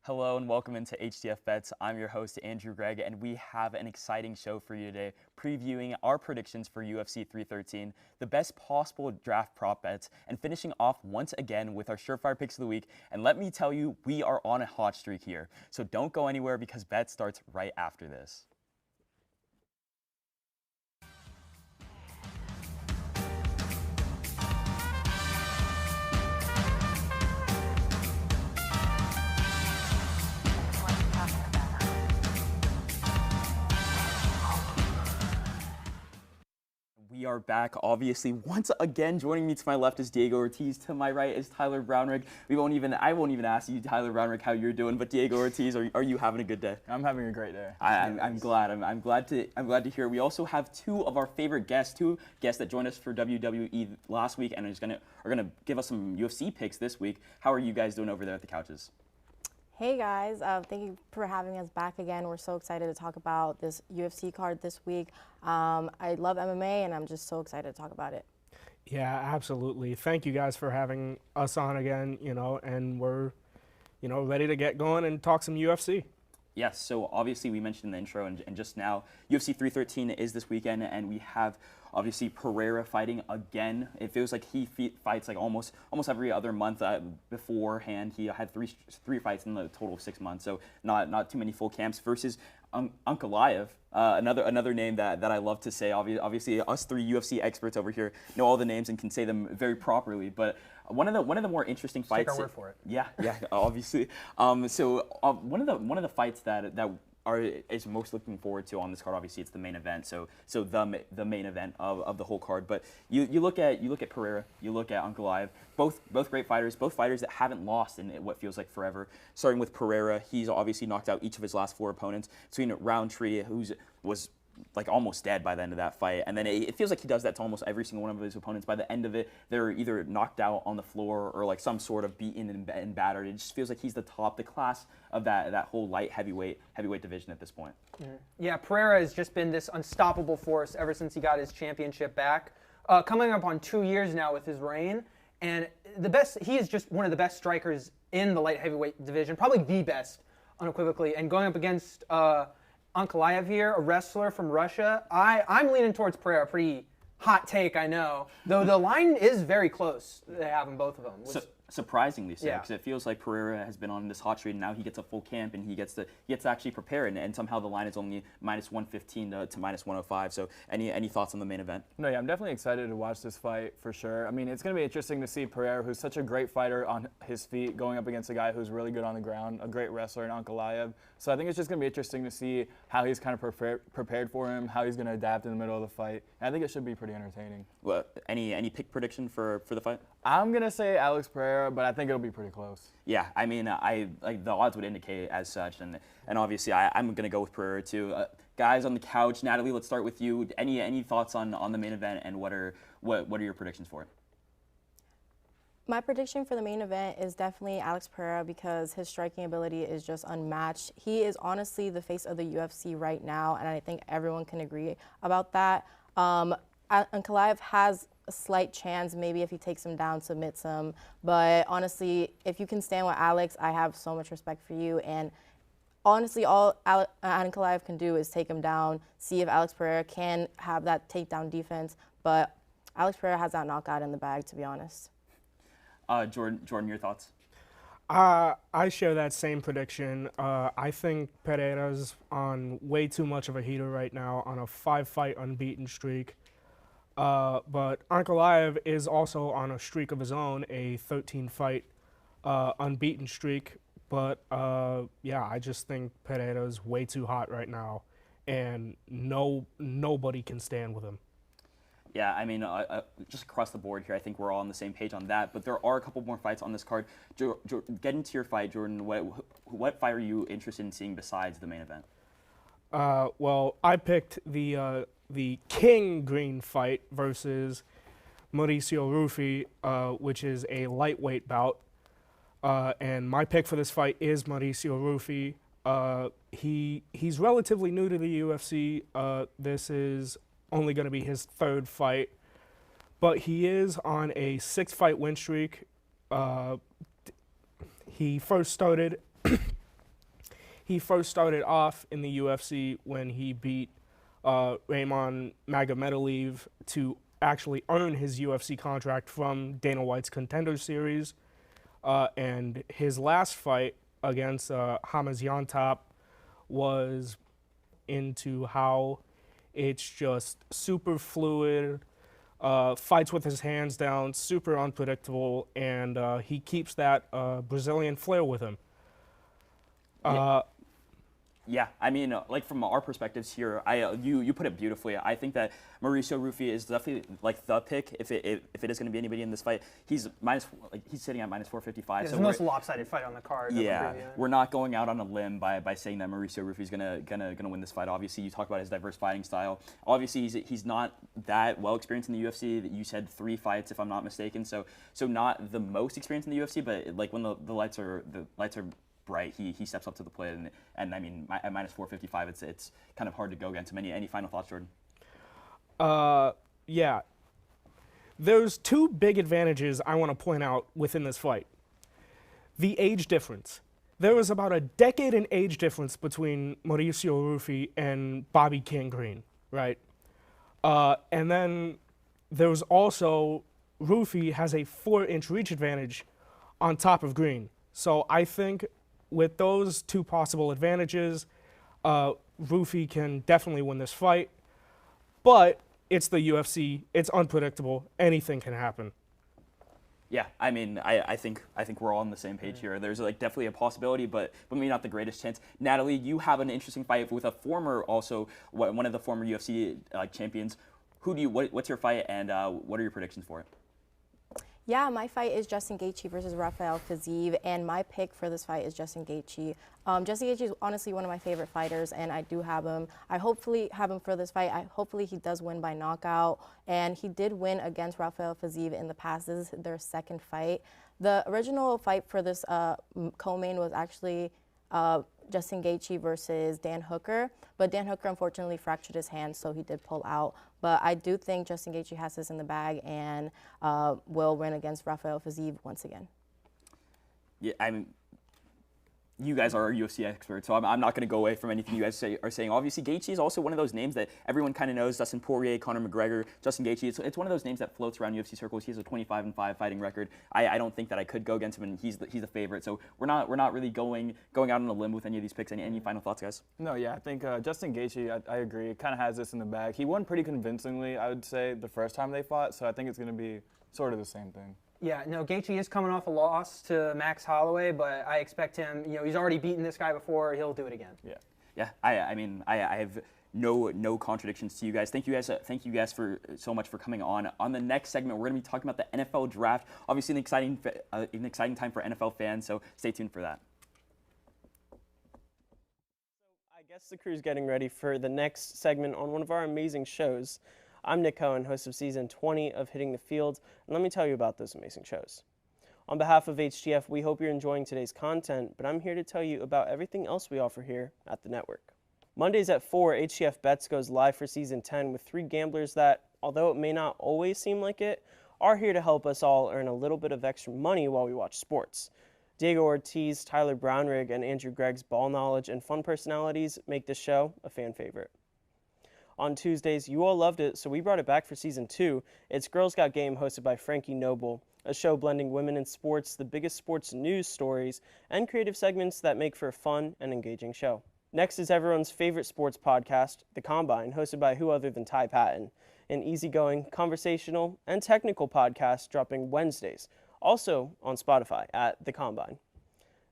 Hello and welcome into HTF Bets. I'm your host, Andrew Gregg, and we have an exciting show for you today, previewing our predictions for UFC 313, the best possible draft prop bets, and finishing off once again with our surefire picks of the week. And let me tell you, we are on a hot streak here. So don't go anywhere because bet starts right after this. We are back, obviously. Once again, joining me to my left is Diego Ortiz. To my right is Tyler Brownrigg. I won't even ask you, Tyler Brownrigg, how you're doing. But Diego Ortiz, are you having a good day? I'm having a great day. I'm glad. I'm glad to hear. We also have two of our favorite guests, two guests that joined us for WWE last week, and are gonna give us some UFC picks this week. How are you guys doing over there at the couches? Hey guys, thank you for having us back again. We're so excited to talk about this UFC card this week. I love MMA and I'm just so excited to talk about it. Yeah, absolutely. Thank you guys for having us on again, and we're, ready to get going and talk some UFC. Yes, so obviously we mentioned in the intro and just now, UFC 313 is this weekend, and we have obviously Pereira fighting again. It feels like he fights like almost every other month. Beforehand, he had three fights in the total of 6 months, so not too many full camps. Versus Ankalaev, another name that I love to say. Obviously, us three UFC experts over here know all the names and can say them very properly, but one of the more interesting fights. Take our word for it. Yeah, obviously. So one of the fights that is most looking forward to on this card, obviously it's the main event. So the main event of the whole card. But you look at Pereira, you look at Ankalaev, both great fighters, both fighters that haven't lost in what feels like forever. Starting with Pereira, he's obviously knocked out each of his last 4 opponents. Between Roundtree, was like almost dead by the end of that fight, and then it feels like he does that to almost every single one of his opponents. By the end of it, they're either knocked out on the floor or like some sort of beaten and battered. It just feels like he's the class of that whole light heavyweight division at this point. Yeah, Pereira has just been this unstoppable force ever since he got his championship back. Coming up on 2 years now with his reign, and he is just one of the best strikers in the light heavyweight division, probably the best unequivocally. And going up against Ankalaev here, a wrestler from Russia, I'm leaning towards Pereira. Pretty hot take, I know. Though the line is very close. They have them, both of them. Surprisingly so, Yeah. because it feels like Pereira has been on this hot streak, and now he gets a full camp, and he gets to actually prepare, and somehow the line is only minus 115 to minus 105. So any thoughts on the main event? No, yeah, I'm definitely excited to watch this fight for sure. I mean, it's going to be interesting to see Pereira, who's such a great fighter on his feet, going up against a guy who's really good on the ground, a great wrestler in Ankalaev. So I think it's just going to be interesting to see how he's kind of prepared for him, how he's going to adapt in the middle of the fight. And I think it should be pretty entertaining. Well, any pick prediction for the fight? I'm going to say Alex Pereira, but I think it'll be pretty close. Yeah, I mean, the odds would indicate as such, and obviously I'm gonna go with Pereira too. Guys on the couch, Natalie, let's start with you. Any thoughts on the main event, and what are your predictions for it? My prediction for the main event is definitely Alex Pereira because his striking ability is just unmatched. He is honestly the face of the UFC right now, and I think everyone can agree about that. Ankalaev has a slight chance, maybe if he takes him down, submits him. But honestly, if you can stand with Alex, I have so much respect for you. And honestly, all Ankalaev can do is take him down, see if Alex Pereira can have that takedown defense. But Alex Pereira has that knockout in the bag, to be honest. Jordan, your thoughts? I share that same prediction. I think Pereira's on way too much of a heater right now, on a 5-fight unbeaten streak. But Ankalaev is also on a streak of his own, a 13-fight unbeaten streak. But yeah, I just think Pereira's way too hot right now, and nobody can stand with him. Yeah, I mean, just across the board here, I think we're all on the same page on that. But there are a couple more fights on this card. Get into your fight, Jordan. What fight are you interested in seeing besides the main event? Well, I picked the King Green fight versus Mauricio Rufy, which is a lightweight bout. And my pick for this fight is Mauricio Rufy. He's relatively new to the UFC. This is only going to be his third fight. but he is on a 6-fight win streak. He first started off in the UFC when he beat Raymond Magomedov to actually earn his UFC contract from Dana White's Contender Series. And his last fight against Hamaz Yontop was into how it's just super fluid, fights with his hands down, super unpredictable, and he keeps that Brazilian flair with him. Yeah, I mean, like from our perspectives here, you put it beautifully. I think that Mauricio Rufy is definitely like the pick if it is going to be anybody in this fight. He's sitting at minus 455. It's so the most lopsided fight on the card. Yeah, we're not going out on a limb by saying that Mauricio Rufy is gonna win this fight. Obviously, you talk about his diverse fighting style. Obviously, he's not that well experienced in the UFC. You said 3 fights, if I'm not mistaken. So not the most experienced in the UFC, but like when the lights are bright, he steps up to the plate, and I mean at minus 455, it's kind of hard to go against him. Any final thoughts, Jordan? Yeah. There's 2 big advantages I want to point out within this fight. The age difference. There was about a decade in age difference between Mauricio Rufy and Bobby King Green, right? And then there was also Rufy has a 4-inch reach advantage on top of Green. So I think with those 2 possible advantages, Rufy can definitely win this fight. But it's the UFC. It's unpredictable. Anything can happen. Yeah, I mean, I think we're all on the same page here. There's like definitely a possibility, but maybe not the greatest chance. Natalie, you have an interesting fight with a former, also one of the former UFC champions. What's your fight, and what are your predictions for it? Yeah, my fight is Justin Gaethje versus Rafael Fiziev, and my pick for this fight is Justin Gaethje. Justin Gaethje is honestly one of my favorite fighters, and I do have him. I hopefully have him for this fight. Hopefully he does win by knockout, and he did win against Rafael Fiziev in the past. This is their second fight. The original fight for this co-main was actually Justin Gaethje versus Dan Hooker, but Dan Hooker unfortunately fractured his hand, so he did pull out. But I do think Justin Gaethje has this in the bag and will win against Rafael Fiziev once again. Yeah, you guys are UFC experts, so I'm not going to go away from anything you guys are saying. Obviously, Gaethje is also one of those names that everyone kind of knows. Dustin Poirier, Conor McGregor, Justin Gaethje. It's one of those names that floats around UFC circles. He has a 25-5 fighting record. I don't think that I could go against him, and he's the favorite. So we're not really going out on a limb with any of these picks. Any final thoughts, guys? No, yeah, I think Justin Gaethje, I agree, kind of has this in the bag. He won pretty convincingly, I would say, the first time they fought. So I think it's going to be sort of the same thing. Yeah, no, Gaethje is coming off a loss to Max Holloway, but I expect him, he's already beaten this guy before. He'll do it again. Yeah. I mean, I have no contradictions to you guys. Thank you guys for so much for coming on. On the next segment, we're going to be talking about the NFL draft. Obviously, an exciting time for NFL fans, so stay tuned for that. I guess the crew's getting ready for the next segment on one of our amazing shows. I'm Nick Cohen, host of Season 20 of Hitting the Field, and let me tell you about those amazing shows. On behalf of HTF, we hope you're enjoying today's content, but I'm here to tell you about everything else we offer here at the network. Mondays at 4, HTF Bets goes live for Season 10 with 3 gamblers that, although it may not always seem like it, are here to help us all earn a little bit of extra money while we watch sports. Diego Ortiz, Tyler Brownrigg, and Andrew Gregg's ball knowledge and fun personalities make this show a fan favorite. On Tuesdays, you all loved it, so we brought it back for Season 2. It's Girls Got Game, hosted by Frankie Noble, a show blending women in sports, the biggest sports news stories, and creative segments that make for a fun and engaging show. Next is everyone's favorite sports podcast, The Combine, hosted by who other than Ty Patton, an easygoing, conversational, and technical podcast dropping Wednesdays, also on Spotify at The Combine.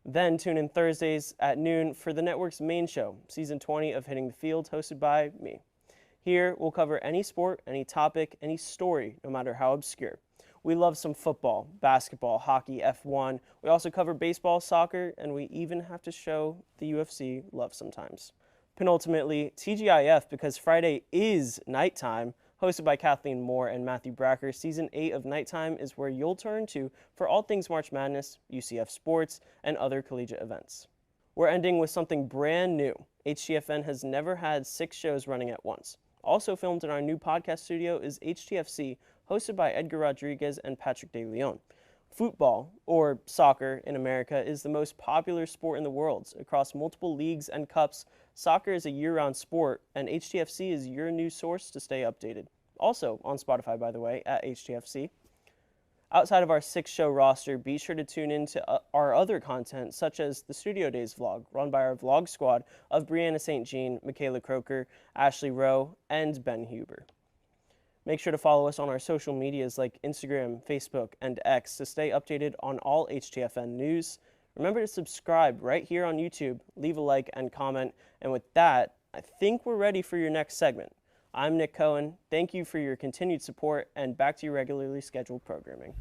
Then tune in Thursdays at noon for the network's main show, Season 20 of Hitting the Field, hosted by me. Here, we'll cover any sport, any topic, any story, no matter how obscure. We love some football, basketball, hockey, F1. We also cover baseball, soccer, and we even have to show the UFC love sometimes. Penultimately, TGIF, because Friday is nighttime, hosted by Kathleen Moore and Matthew Bracker. Season 8 of Nighttime is where you'll turn to for all things March Madness, UCF sports, and other collegiate events. We're ending with something brand new. HTFN has never had 6 shows running at once. Also filmed in our new podcast studio is HTFC, hosted by Edgar Rodriguez and Patrick De Leon. Football, or soccer in America, is the most popular sport in the world. Across multiple leagues and cups, soccer is a year-round sport, and HTFC is your new source to stay updated. Also on Spotify, by the way, at HTFC. Outside of our 6-show roster, be sure to tune in to our other content, such as the Studio Days vlog, run by our vlog squad of Brianna St. Jean, Michaela Croker, Ashley Rowe, and Ben Huber. Make sure to follow us on our social medias like Instagram, Facebook, and X to stay updated on all HTFN news. Remember to subscribe right here on YouTube, leave a like and comment. And with that, I think we're ready for your next segment. I'm Nick Cohen. Thank you for your continued support, and back to your regularly scheduled programming.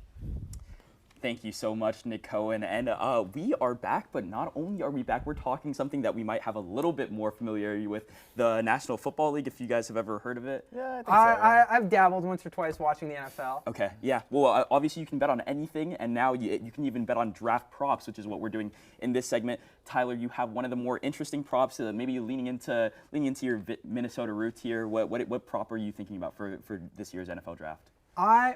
Thank you so much, Nick Cohen. And we are back, but not only are we back, we're talking something that we might have a little bit more familiarity with, the National Football League, if you guys have ever heard of it. Yeah, I think so. I've dabbled once or twice watching the NFL. Okay, yeah. Well, obviously you can bet on anything, and now you can even bet on draft props, which is what we're doing in this segment. Tyler, you have one of the more interesting props, maybe leaning into your Minnesota roots here. What prop are you thinking about for this year's NFL draft?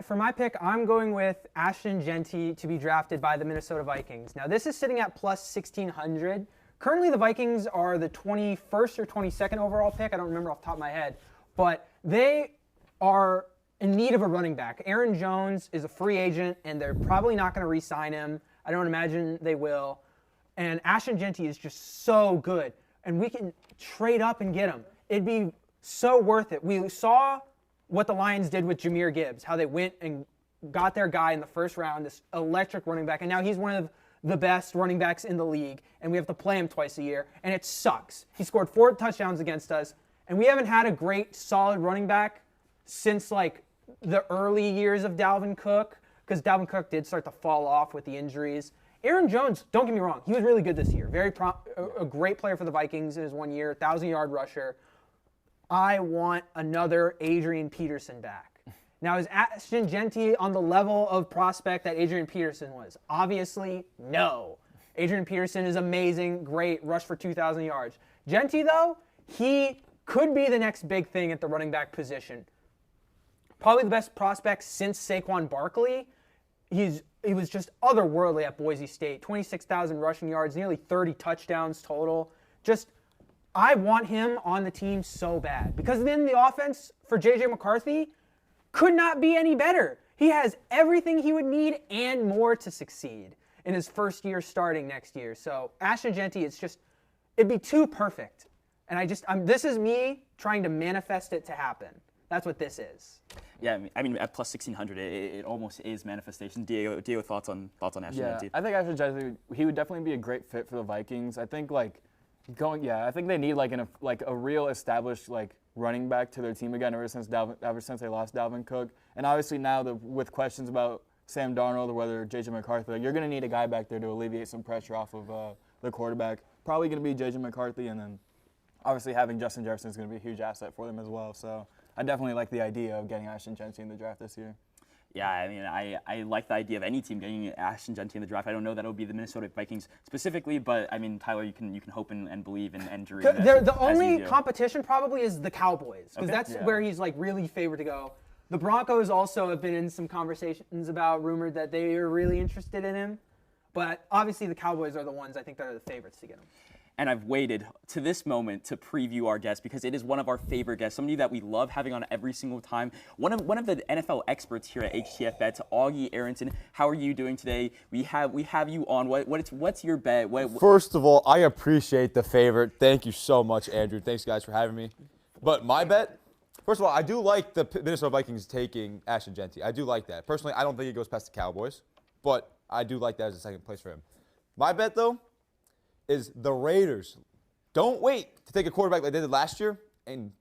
For my pick, I'm going with Ashton Genty to be drafted by the Minnesota Vikings. Now, this is sitting at plus 1,600. Currently, the Vikings are the 21st or 22nd overall pick. I don't remember off the top of my head. But they are in need of a running back. Aaron Jones is a free agent, and they're probably not going to re-sign him. I don't imagine they will. And Ashton Genty is just so good. And we can trade up and get him. It'd be so worth it. We saw what the Lions did with Jahmyr Gibbs, how they went and got their guy in the first round, this electric running back, and now he's one of the best running backs in the league, and we have to play him twice a year, and it sucks. He scored 4 touchdowns against us, and we haven't had a great, solid running back since, like, the early years of Dalvin Cook, because Dalvin Cook did start to fall off with the injuries. Aaron Jones, don't get me wrong, he was really good this year. A great player for the Vikings in his 1 year, 1,000-yard rusher. I want another Adrian Peterson back. Now, is Ashton Genty on the level of prospect that Adrian Peterson was? Obviously, no. Adrian Peterson is amazing, great, rushed for 2,000 yards. Genty, though, he could be the next big thing at the running back position. Probably the best prospect since Saquon Barkley. He was just otherworldly at Boise State. 26,000 rushing yards, nearly 30 touchdowns total. I want him on the team so bad because then the offense for J.J. McCarthy could not be any better. He has everything he would need and more to succeed in his first year starting next year. So Ashton Genty, it'd be too perfect. And this is me trying to manifest it to happen. That's what this is. Yeah, I mean at plus 1,600, it almost is manifestation. Diego, thoughts on Ashton Genty? I think Ashton Genty, he would definitely be a great fit for the Vikings. I think I think they need a real established running back to their team again ever since they lost Dalvin Cook. And obviously now with questions about Sam Darnold or whether J.J. McCarthy, you're going to need a guy back there to alleviate some pressure off of the quarterback. Probably going to be J.J. McCarthy, and then obviously having Justin Jefferson is going to be a huge asset for them as well. So I definitely like the idea of getting Ashton Genty in the draft this year. Yeah, I mean, I like the idea of any team getting Ashton Genty in the draft. I don't know that it would be the Minnesota Vikings specifically, but I mean, Tyler, you can hope and believe and dream. The only competition probably is the Cowboys, because that's where he's really favored to go. The Broncos also have been in some conversations about rumored that they are really interested in him, but obviously the Cowboys are the ones I think that are the favorites to get him. And I've waited to this moment to preview our guest because it is one of our favorite guests, somebody that we love having on every single time. One of the NFL experts here at HTF Bets, Augie Aronson. How are you doing today? We have you on. What's your bet? First of all, I appreciate the favor. Thank you so much, Andrew. Thanks, guys, for having me. But my bet, first of all, I do like the Minnesota Vikings taking Ashton Genty. I do like that. Personally, I don't think he goes past the Cowboys, but I do like that as a second place for him. My bet, though, is the Raiders. Don't wait to take a quarterback like they did last year and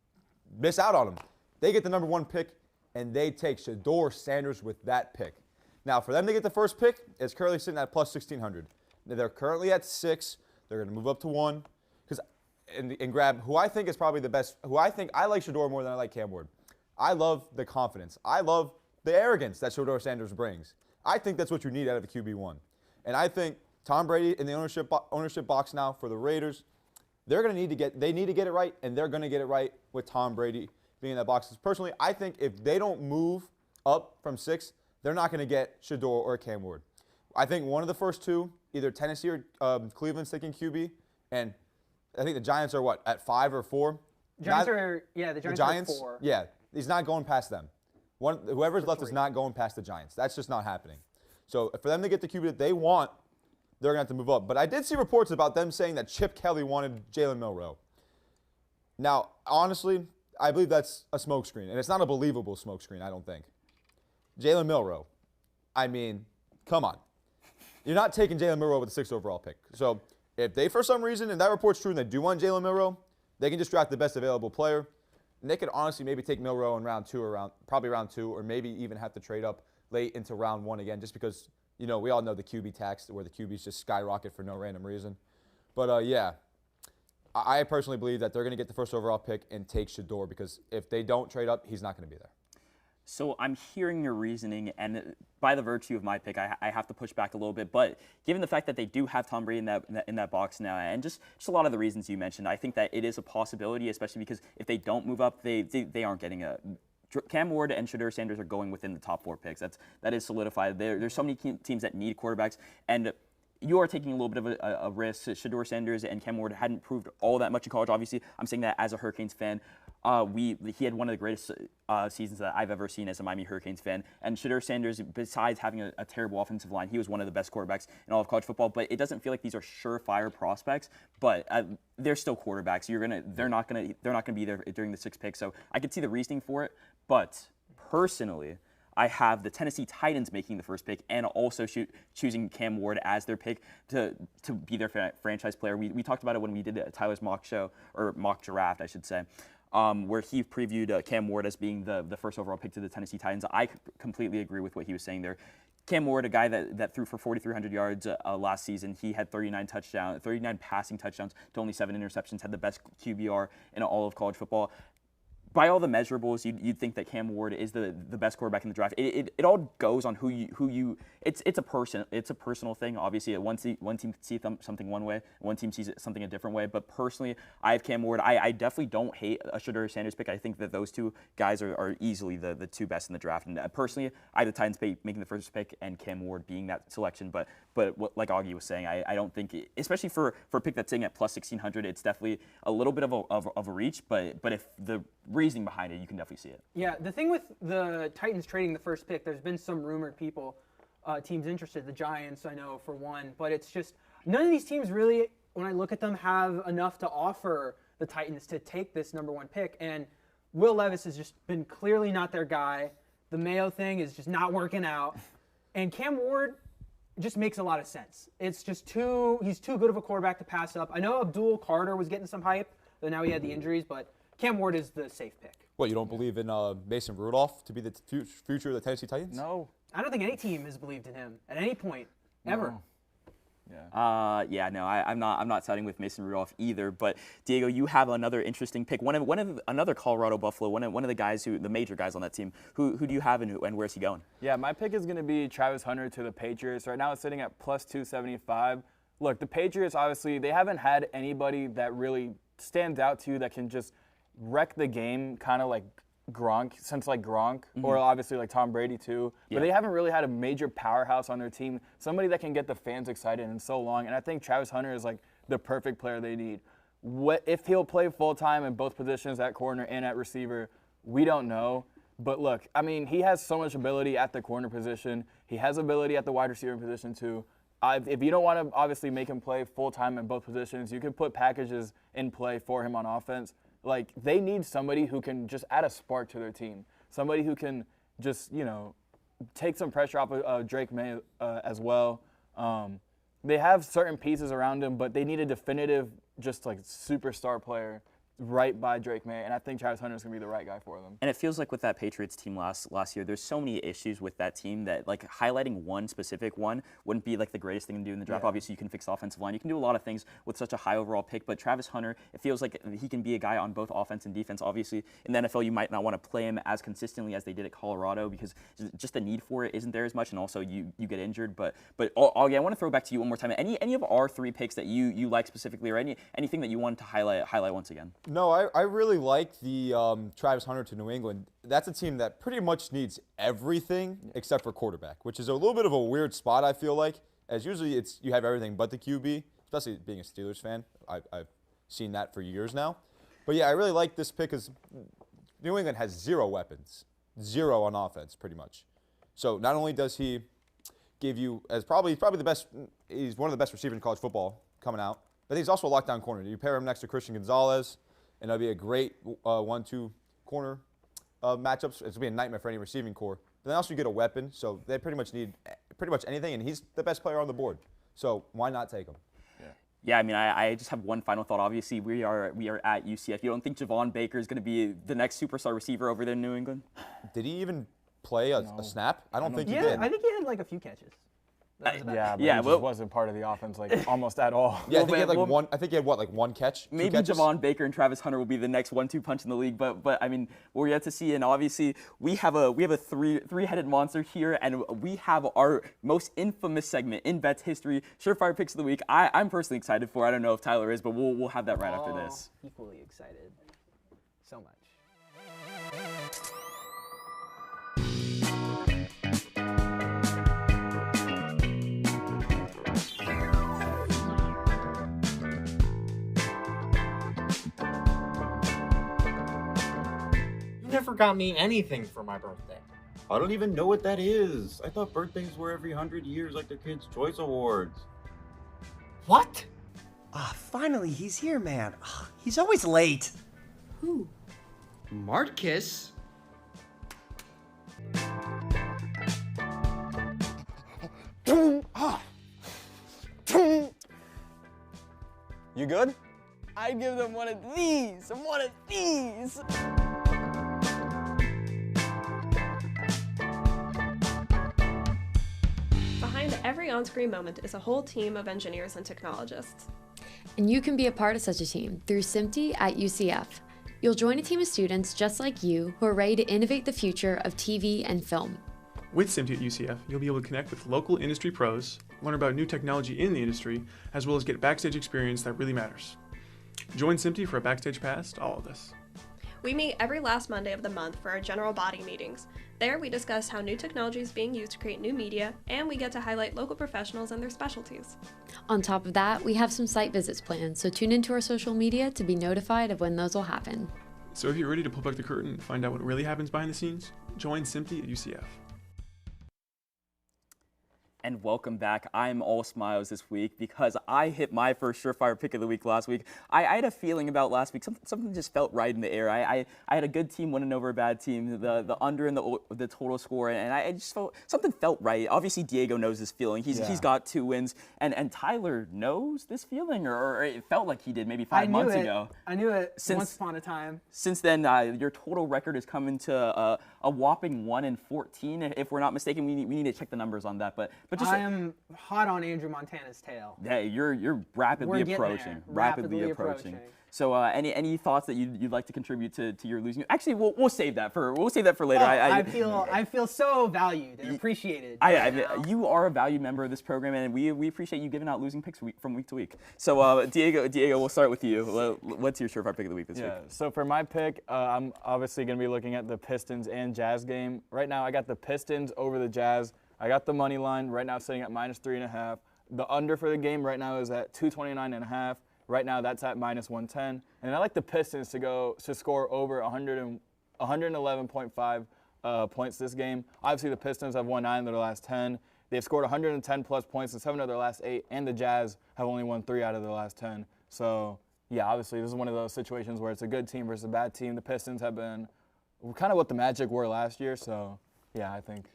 miss out on him. They get the number 1 pick, and they take Shedeur Sanders with that pick. Now, for them to get the first pick, it's currently sitting at plus 1,600. They're currently at 6. They're going to move up to 1 and grab who I think is probably the best. I like Shedeur more than I like Cam Ward. I love the confidence. I love the arrogance that Shedeur Sanders brings. I think that's what you need out of a QB1. And I think Tom Brady in the ownership box now for the Raiders, they need to get it right, and they're going to get it right with Tom Brady being in that box. Personally, I think if they don't move up from 6, they're not going to get Shador or Cam Ward. I think one of the first two, either Tennessee or Cleveland's taking QB, and I think the Giants are what, at 5 or 4? The Giants are at 4. Yeah, he's not going past them. Whoever's left is not going past the Giants. That's just not happening. So for them to get the QB that they want, they're going to have to move up. But I did see reports about them saying that Chip Kelly wanted Jalen Milroe. Now, honestly, I believe that's a smokescreen, and it's not a believable smokescreen, I don't think. Jalen Milroe, I mean, come on. You're not taking Jalen Milroe with the 6th overall pick. So if they, for some reason, and that report's true, and they do want Jalen Milroe, they can just draft the best available player. And they could honestly maybe take Milroe in round 2 or probably round 2, or maybe even have to trade up late into round 1 again, just because, you know, we all know the QB tax where the QBs just skyrocket for no random reason. But yeah, I personally believe that they're going to get the 1st overall pick and take Shador, because if they don't trade up, he's not going to be there. So I'm hearing your reasoning, and by the virtue of my pick, I have to push back a little bit. But given the fact that they do have Tom Brady in that box now, and just a lot of the reasons you mentioned, I think that it is a possibility, especially because if they don't move up, they aren't getting a. Cam Ward and Shador Sanders are going within the top 4 picks. That is solidified. There's so many teams that need quarterbacks, and you are taking a little bit of a risk. Shador Sanders and Cam Ward hadn't proved all that much in college. Obviously, I'm saying that as a Hurricanes fan. He had one of the greatest seasons that I've ever seen as a Miami Hurricanes fan. And Shador Sanders, besides having a terrible offensive line, he was one of the best quarterbacks in all of college football. But it doesn't feel like these are surefire prospects. But they're still quarterbacks. They're not gonna be there during the 6th pick. So I could see the reasoning for it. But personally, I have the Tennessee Titans making the 1st pick and also choosing Cam Ward as their pick to be their franchise player. We talked about it when we did Tyler's mock show, or mock draft, I should say, where he previewed Cam Ward as being the 1st overall pick to the Tennessee Titans. I completely agree with what he was saying there. Cam Ward, a guy that threw for 4,300 yards last season. He had 39 passing touchdowns to only 7 interceptions, had the best QBR in all of college football. By all the measurables, you'd think that Cam Ward is the best quarterback in the draft. It all goes on who you. It's a personal thing. Obviously, one team sees something one way, one team sees something a different way. But personally, I have Cam Ward. I definitely don't hate a Shador Sanders pick. I think that those two guys are easily the 2 best in the draft. And personally, I have the Titans making the 1st pick and Cam Ward being that selection. But like Augie was saying, I don't think, especially for a pick that's sitting at plus 1,600, it's definitely a little bit of a reach. But if the reasoning behind it, you can definitely see it. Yeah, the thing with the Titans trading the 1st pick, there's been some rumored teams interested. The Giants, I know, for one, but it's just none of these teams really, when I look at them, have enough to offer the Titans to take this number 1 pick. And Will Levis has just been clearly not their guy. The Mayo thing is just not working out. And Cam Ward just makes a lot of sense. It's just he's too good of a quarterback to pass up. I know Abdul Carter was getting some hype, though now he had the injuries, but Cam Ward is the safe pick. What, you don't believe in Mason Rudolph to be the future of the Tennessee Titans? No. I don't think any team has believed in him at any point, ever. No. Yeah. I'm not siding with Mason Rudolph either. But Diego, you have another interesting pick. Another Colorado Buffalo. One of the guys the major guys on that team. Who do you have and where's he going? Yeah, my pick is going to be Travis Hunter to the Patriots. Right now it's sitting at plus 275. Look, the Patriots, obviously, they haven't had anybody that really stands out to you that can just wreck the game, kind of like Gronk, or obviously like Tom Brady too. Yeah. But they haven't really had a major powerhouse on their team, somebody that can get the fans excited in so long. And I think Travis Hunter is like the perfect player they need. If he'll play full-time in both positions, at corner and at receiver, we don't know. But look, I mean, he has so much ability at the corner position. He has ability at the wide receiver position too. If you don't want to obviously make him play full-time in both positions, you can put packages in play for him on offense. Like, they need somebody who can just add a spark to their team, somebody who can just, take some pressure off of Drake May as well. They have certain pieces around him, but they need a definitive, just like superstar player right by Drake May, and I think Travis Hunter is going to be the right guy for them. And it feels like with that Patriots team last year, there's so many issues with that team that like highlighting one specific one wouldn't be like the greatest thing to do in the draft. Yeah. Obviously, you can fix the offensive line. You can do a lot of things with such a high overall pick, but Travis Hunter, it feels like he can be a guy on both offense and defense. Obviously, in the NFL, you might not want to play him as consistently as they did at Colorado because just the need for it isn't there as much, and also you get injured. But Augie, I want to throw back to you one more time. Any of our 3 picks that you like specifically, or anything that you wanted to highlight once again? No, I really like the Travis Hunter to New England. That's a team that pretty much needs everything except for quarterback, which is a little bit of a weird spot, I feel like, as usually you have everything but the QB, especially being a Steelers fan. I've seen that for years now. But, yeah, I really like this pick because New England has 0 weapons, 0 on offense pretty much. So not only does he give you, as probably the best, he's one of the best receivers in college football coming out, but he's also a lockdown corner. You pair him next to Christian Gonzalez, and it'll be a great 1-2 corner matchups. It's going to be a nightmare for any receiving core. But then also you get a weapon, so they pretty much need pretty much anything, and he's the best player on the board. So why not take him? Yeah, I mean, I just have one final thought. Obviously, we are at UCF. You don't think Javon Baker is going to be the next superstar receiver over there in New England? Did he even play a snap? I don't think he did. Yeah, I think he had like a few catches. Yeah, but Yeah, he well- just wasn't part of the offense like almost at all. Yeah, I think he had Well, like one. I think he had what, like one catch? 2 Maybe catches? Javon Baker and Travis Hunter will be the next 1-2 punch in the league, but I mean, we're yet to see. And obviously, we have a three-headed monster here, and we have our most infamous segment in Bets history, Surefire Picks of the Week. I'm personally excited for. I don't know if Tyler is, but we'll have that right after this. Equally excited. So much. You never got me anything for my birthday. I don't even know what that is. I thought birthdays were every 100 years like the Kids' Choice Awards. What? Ah, finally, he's here, man. Ah, he's always late. Who? Marcus? You good? I'd give them one of these, and one of these. Behind every on-screen moment is a whole team of engineers and technologists. And you can be a part of such a team through SMPTE at UCF. You'll join a team of students just like you who are ready to innovate the future of TV and film. With SMPTE at UCF, you'll be able to connect with local industry pros, learn about new technology in the industry, as well as get backstage experience that really matters. Join SMPTE for a backstage pass to all of this. We meet every last Monday of the month for our general body meetings. There, we discuss how new technology is being used to create new media, and we get to highlight local professionals and their specialties. On top of that, we have some site visits planned, so tune into our social media to be notified of when those will happen. So if you're ready to pull back the curtain and find out what really happens behind the scenes, join SMPTE at UCF. And welcome back. I'm all smiles this week because I hit my first surefire pick of the week last week. I had a feeling about last week. Something just felt right in the air. I had a good team winning over a bad team, the under and the total score, and I just felt something felt right. Obviously, Diego knows this feeling. He's got 2 wins, and Tyler knows this feeling, or it felt like he did maybe 5 months ago. I knew it once upon a time. Since then, your total record has come into a whopping 1-14. If we're not mistaken, we need to check the numbers on that. But just I am hot on Andrew Montana's tail. Yeah, you're rapidly approaching. Rapidly approaching. So any thoughts that you'd like to contribute to your losing? Actually, we'll save that for later. I feel so valued and appreciated. You are a valued member of this program, and we appreciate you giving out losing picks from week to week. So Diego, we'll start with you. What's your surefire pick of the week this week? So for my pick, I'm obviously going to be looking at the Pistons and Jazz game. Right now, I got the Pistons over the Jazz. I got the money line right now sitting at -3.5. The under for the game right now is at 229.5. Right now, that's at -110. And I like the Pistons to score over 111.5 points this game. Obviously, the Pistons have won 9 of their last 10. They've scored 110 plus points in 7 of their last 8, and the Jazz have only won 3 out of their last 10. So, yeah, obviously, this is one of those situations where it's a good team versus a bad team. The Pistons have been kind of what the Magic were last year. So, yeah, I think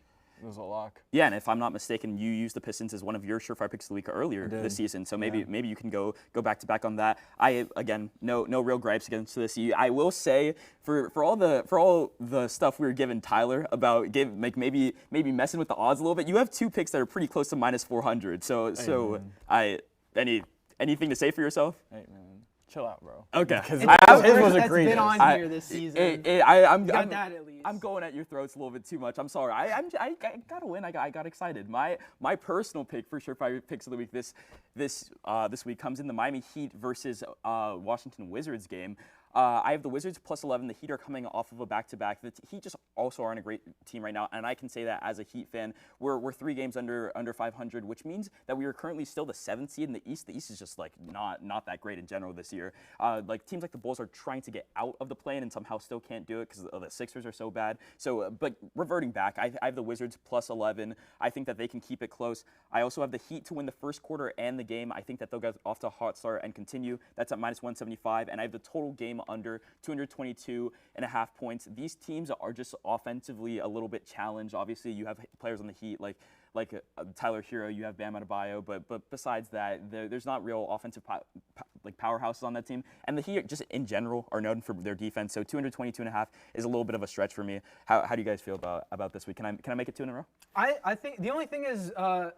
it was a lock. Yeah, and if I'm not mistaken, you used the Pistons as one of your surefire picks of the week earlier this season. So maybe you can go back to back on that. Again, no real gripes against this. I will say for all the stuff we were giving Tyler about maybe messing with the odds a little bit, you have 2 picks that are pretty close to -400. So anything to say for yourself? Hey man, chill out, bro. Okay. His was egregious. Been on here this season. I'm going at your throats a little bit too much. I'm sorry. I gotta win. I got excited. My personal pick for surefire picks of the week this week comes in the Miami Heat versus Washington Wizards game. I have the Wizards plus 11. The Heat are coming off of a back-to-back. The Heat just also aren't a great team right now, and I can say that as a Heat fan. We're 3 games under 500, which means that we are currently still the 7th seed in the East. The East is just like not that great in general this year. Like teams like the Bulls are trying to get out of the play-in and somehow still can't do it because the Sixers are so bad. So, but reverting back, I have the Wizards plus 11. I think that they can keep it close. I also have the Heat to win the first quarter and the game. I think that they'll get off to a hot start and continue. That's at minus 175, and I have the total game under 222.5 points. These teams are just offensively a little bit challenged. Obviously, you have players on the Heat like Tyler Hero, you have Bam Adebayo, but besides that, there's not real offensive powerhouses on that team. And the Heat, just in general, are known for their defense. So 222.5 is a little bit of a stretch for me. How do you guys feel about this week? Can I make it 2 in a row? I think the only thing is I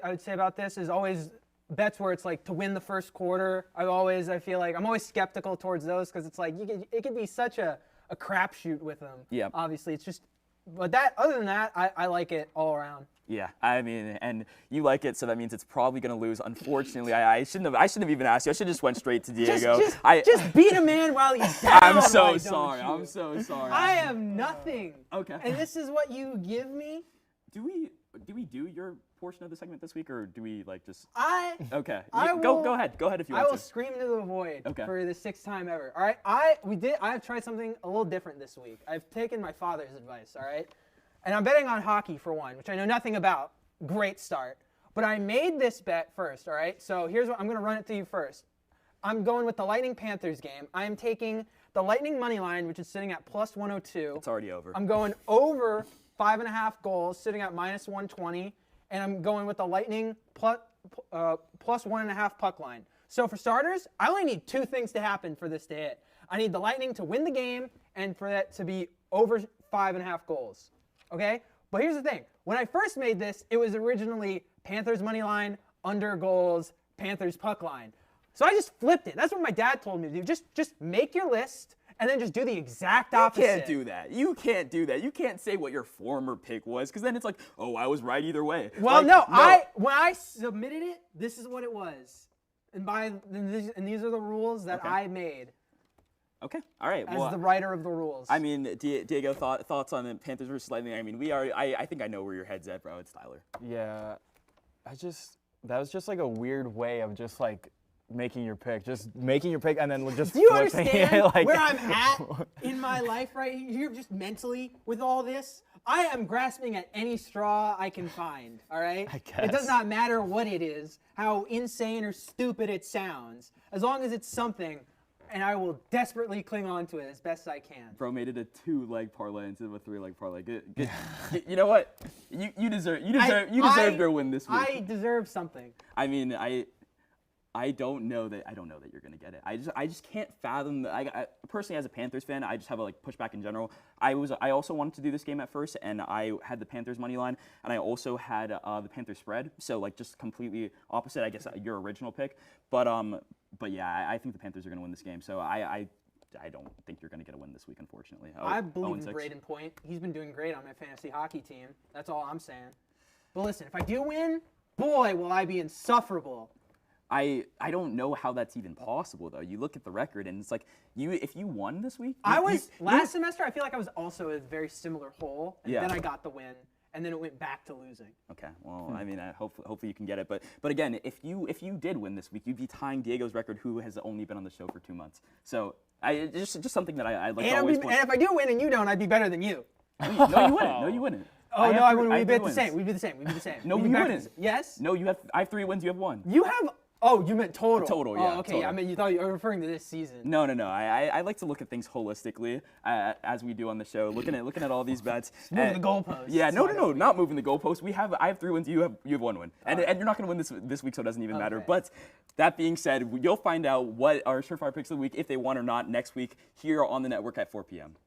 would say about this is always bets where it's like to win the first quarter. I feel like I'm always skeptical towards those because it's like it could be such a crapshoot with them. Yeah. Obviously, it's just. But other than that, I like it all around. Yeah, I mean, and you like it, so that means it's probably going to lose. Unfortunately, I shouldn't have even asked you. I should have just went straight to Diego. Just beat a man while he's down. I'm so sorry. I'm so sorry. I am nothing. Okay. And this is what you give me? Do we do your portion of the segment this week, or do we just? Okay. Go ahead if you want to. I will scream into the void for the 6th time ever. All right. I've tried something a little different this week. I've taken my father's advice. All right. And I'm betting on hockey for one, which I know nothing about. Great start. But I made this bet first, all right? So here's what I'm going to run it to you first. I'm going with the Lightning Panthers game. I am taking the Lightning money line, which is sitting at plus 102. It's already over. I'm going over 5.5 goals, sitting at minus 120. And I'm going with the Lightning plus 1.5 puck line. So for starters, I only need 2 things to happen for this to hit. I need the Lightning to win the game and for that to be over 5.5 goals. Okay? But here's the thing. When I first made this, it was originally Panthers money line, under goals, Panthers puck line. So I just flipped it. That's what my dad told me to do. Just make your list and then just do the exact opposite. You can't do that. You can't do that. You can't say what your former pick was because then it's like, oh, I was right either way. Well, when I submitted it, this is what it was. And these are the rules that I made. Okay, all right. As the writer of the rules. I mean, Diego, thoughts on the Panthers versus Lightning? I mean, I think I know where your head's at, bro. It's Tyler. Yeah, that was just like a weird way of just like making your pick, and then just. Do you flipping understand it, where I'm at in my life right here, just mentally with all this? I am grasping at any straw I can find, all right? I guess. It does not matter what it is, how insane or stupid it sounds, as long as it's something. And I will desperately cling on to it as best I can. Bro made it a 2-leg parlay instead of a 3-leg parlay. Good. You know what? You deserve your win this week. I deserve something. I mean, I don't know that you're gonna get it. I just can't fathom that. I personally, as a Panthers fan, I just have a pushback in general. I also wanted to do this game at first, and I had the Panthers money line, and I also had the Panthers spread. So just completely opposite, I guess, your original pick. But yeah, I think the Panthers are gonna win this game. So I don't think you're gonna get a win this week, unfortunately. I believe in Braden Point. He's been doing great on my fantasy hockey team. That's all I'm saying. But listen, if I do win, boy, will I be insufferable. I don't know how that's even possible, though. You look at the record, and it's like if you won this week. Last semester, I feel like I was also a very similar hole, and then I got the win, and then it went back to losing. Okay, well, I mean, hopefully you can get it, but again, if you did win this week, you'd be tying Diego's record, who has only been on the show for 2 months. So just something that I like to always point. And if I do win and you don't, I'd be better than you. No, you wouldn't. No, you wouldn't. Oh, no, I wouldn't. We'd be the same. We'd be the same. No, you wouldn't. Yes? No, I have 3 wins. You have 1. You have. Oh, you meant total. Total, yeah. Oh, okay. Total. I mean, you thought you were referring to this season. No. I like to look at things holistically, as we do on the show, looking at all these bets. Moving the goalposts. Yeah, no, not moving the goalposts. I have 3 wins. You have 1 win, and you're not going to win this week, so it doesn't even matter. But that being said, you'll find out what our surefire picks of the week, if they won or not, next week here on the network at 4 p.m.